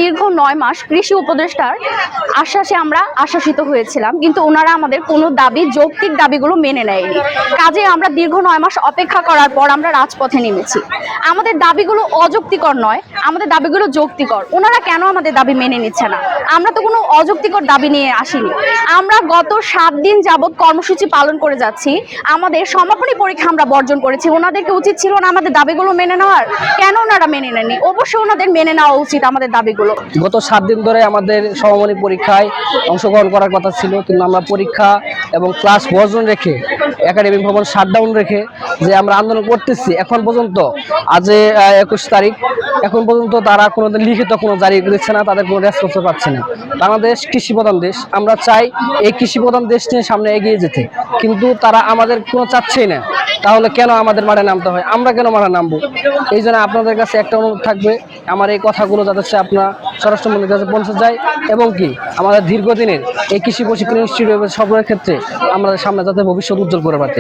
দীর্ঘ 9 মাস কৃষি উপদেষ্টার আশ্বাসে আমরা আশ্বাসিত হয়েছিলাম, কিন্তু ওনারা আমাদের কোনো দাবি, যৌক্তিক দাবিগুলো মেনে নেয়নি। কাজে আমরা দীর্ঘ 9 মাস অপেক্ষা করার পর আমরা রাজপথে নেমেছি। আমাদের দাবিগুলো অযৌক্তিকর নয়, আমাদের দাবিগুলো যৌক্তিকর। ওনারা কেন আমাদের দাবি মেনে নিচ্ছে না? আমরা তো কোনো অযৌক্তিকর দাবি নিয়ে আসিনি। আমরা গত 7 দিন যাবৎ কর্মসূচি পালন করে যাচ্ছি। আমাদের সমাপনী পরীক্ষা আমরা বর্জন করেছি। ওনাদেরকে উচিত ছিল না আমাদের দাবিগুলো মেনে নেওয়ার? কেন ওনারা মেনে নেননি? অবশ্যই ওনাদের মেনে নেওয়া উচিত আমাদের দাবিগুলো। গত 7 দিন ধরে আমাদের সমাপনী পরীক্ষায় অংশগ্রহণ করার কথা ছিল, কিন্তু আমরা পরীক্ষা এবং ক্লাস বর্জন রেখে, একাডেমিক ভবন শাটডাউন রেখে যে আমরা আন্দোলন করতেছি এখন পর্যন্ত, আজ 21 তারিখ, এখন পর্যন্ত তারা কোনো লিখিত কোনো জারি দিচ্ছে না, তাদের কোনো রেসপন্স পাচ্ছে না। বাংলাদেশ কৃষি প্রধান দেশ, আমরা চাই এই কৃষি প্রধান দেশ নিয়ে সামনে এগিয়ে যেতে, কিন্তু তারা আমাদের কোনো চাচ্ছেই না। তাহলে কেন আমাদের মাঠে নামতে হয়? আমরা কেন মাঠে নামবো? এই জন্য আপনাদের কাছে একটা অনুরোধ থাকবে, আমার এই কথাগুলো যাতে আপনার স্বরাষ্ট্রমন্ত্রীর কাছে পৌঁছে যায়, এবং কি আমাদের দীর্ঘদিনের এই কৃষি প্রশিক্ষণ ইনস্টিটিউটের সফরের ক্ষেত্রে আমাদের সামনে যাতে ভবিষ্যৎ উজ্জ্বল করে পারে।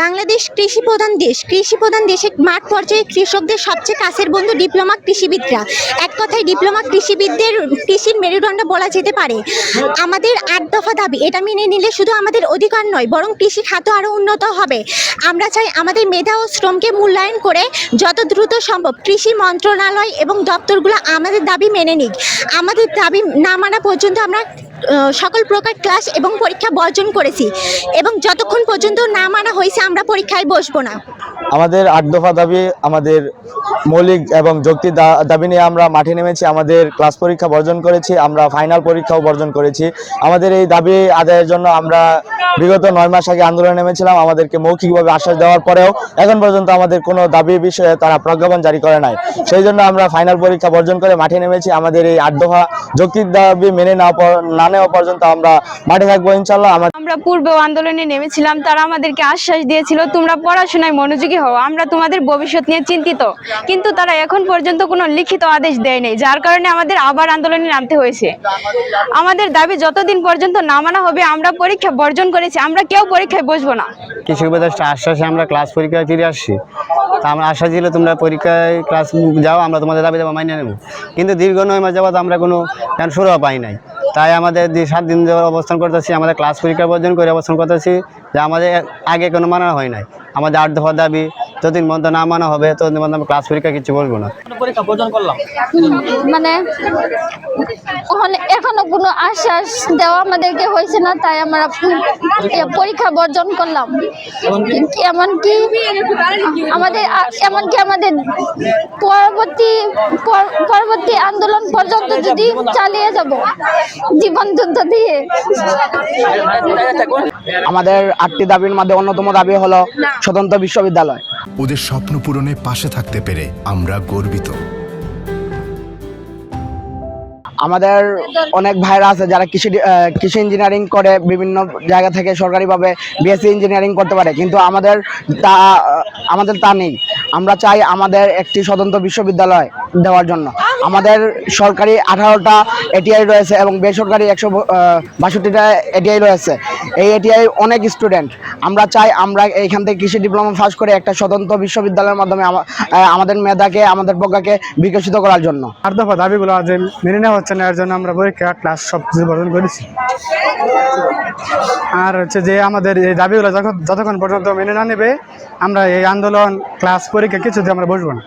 বাংলাদেশ কৃষি প্রধান দেশ। কৃষি প্রধান দেশে মাঠ পর্যায়ে কৃষকদের সবচেয়ে কাছের বন্ধু ডিপ্লোমা কৃষিবিদরা। এক কথায় ডিপ্লোমা কৃষিবিদদের কৃষির মেরুদণ্ড বলা যেতে পারে। আমাদের 8 দফা দাবি, এটা মেনে নিলে শুধু আমাদের অধিকার নয়, বরং কৃষি খাত আরও উন্নত হবে। আমরা চাই আমাদের মেধা ও শ্রমকে মূল্যায়ন করে যত দ্রুত সম্ভব কৃষি মন্ত্রণালয় এবং দপ্তরগুলো আমাদের দাবি মেনে নিক। আমাদের দাবি না মানা পর্যন্ত আমরা সকল প্রকার ক্লাস এবং পরীক্ষা বর্জন করেছি, এবং যতক্ষণ পর্যন্ত না মানা হয়েছে আমরা পরীক্ষায় বসবো না। আমাদের 8 দফা দাবি, আমাদের মৌলিক এবং যৌক্তিক দাবি নিয়ে আমরা মাঠে নেমেছি। আমাদের ক্লাস পরীক্ষা বর্জন করেছি, আমরা ফাইনাল পরীক্ষাও বর্জন করেছি। আমাদের এই দাবি আদায়ের জন্য আমরা বিগত 9 মাস আগে আন্দোলনে নেমেছিলাম। আমাদেরকে মৌখিকভাবে আশ্বাস দেওয়ার পরেও এখন পর্যন্ত আমাদের কোনো দাবি বিষয়ে তারা প্রজ্ঞাপন জারি করে নাই। সেই জন্য আমরা ফাইনাল পরীক্ষা বর্জন করে মাঠে নেমেছি। আমাদের এই 8 দফা যৌক্তিক দাবি মেনে না নেওয়া পর্যন্ত আমরা মাঠে থাকবো ইনশাল্লাহ। আমরা পূর্বেও আন্দোলনে নেমেছিলাম, তারা আমাদেরকে আশ্বাস দিয়েছিল তোমরা পড়াশোনায় মনোযোগী হও, আমরা তোমাদের ভবিষ্যৎ নিয়ে চিন্তিত, কিন্তু তারা এখন পর্যন্ত কোনো লিখিত আদেশ দেয়নি, যার কারণে আমাদের আবার আন্দোলনে নামতে হয়েছে। আমাদের দাবি যতদিন পর্যন্ত না মানা হবে আমরা পরীক্ষা বর্জন করেছি, আমরা কেউ পরীক্ষায় বসবো না। কৃষি উপদেষ্টা আশ্বাসে আমরা ক্লাস পরীক্ষায় ফিরে আসছি। তা আমরা আশা ছিল তোমরা পরীক্ষায় ক্লাস যাও, আমরা তোমাদের দাবি দাবা মানিয়ে নেব, কিন্তু দীর্ঘ 9 মাস যাবত আমরা কোনো সুরাহা পাই নাই। তাই আমাদের 7 দিন যাবত অবস্থান করতেছি, আমাদের ক্লাস পরীক্ষা বর্জন করে অবস্থান করতেছি, যে আমাদের আগে কোনো মানা হয় নাই। আমাদের 8 দফা দাবি যতদিন পর্যন্ত না মানা হবে ততদিন পর্যন্ত আমরা ক্লাস পরীক্ষা কিছু বলবো না। পরীক্ষা বর্জন করলাম, মানে এখনো কোনো আশ্বাস দেওয়া আমাদেরকে হয়েছে না, তাই আমরা পরীক্ষা বর্জন করলাম। এমনকি আমাদের পরবর্তী আন্দোলন পর্যন্ত যদি চালিয়ে যাব জীবন যুদ্ধ দিয়ে। আমাদের 8টি দাবির মধ্যে অন্যতম দাবি হলো স্বতন্ত্র বিশ্ববিদ্যালয়। ওদের স্বপ্ন পূরণে পাশে থাকতে পেরে আমরা গর্বিত। আমাদের অনেক ভাইরা আছে যারা কৃষি ইঞ্জিনিয়ারিং করে বিভিন্ন জায়গা থেকে সরকারিভাবে বিএসসি ইঞ্জিনিয়ারিং করতে পারে, কিন্তু আমাদের তা নেই। আমরা চাই আমাদের একটি স্বতন্ত্র বিশ্ববিদ্যালয় দেওয়ার জন্য। আমাদের সরকারি 18টা এটিআই রয়েছে এবং বেসরকারি 162টা এটিআই রয়েছে। এই এটিআই অনেক স্টুডেন্ট। আমরা চাই আমরা এইখান থেকে কৃষি ডিপ্লোমা পাস করে একটা স্বতন্ত্র বিশ্ববিদ্যালয়ের মাধ্যমে আমাদের মেধাকে, আমাদের প্রজ্ঞাকে বিকশিত করার জন্য। 8 দফা দাবিগুলো আজ মেনে নেওয়া হচ্ছে না, এর জন্য আমরা পরীক্ষা ক্লাস সব কিছু বর্জন করেছি। আর হচ্ছে যে আমাদের এই দাবিগুলো যতক্ষণ পর্যন্ত মেনে না নেবে আমরা এই আন্দোলন ক্লাস পরীক্ষা কিছুতে আমরা বসবো না।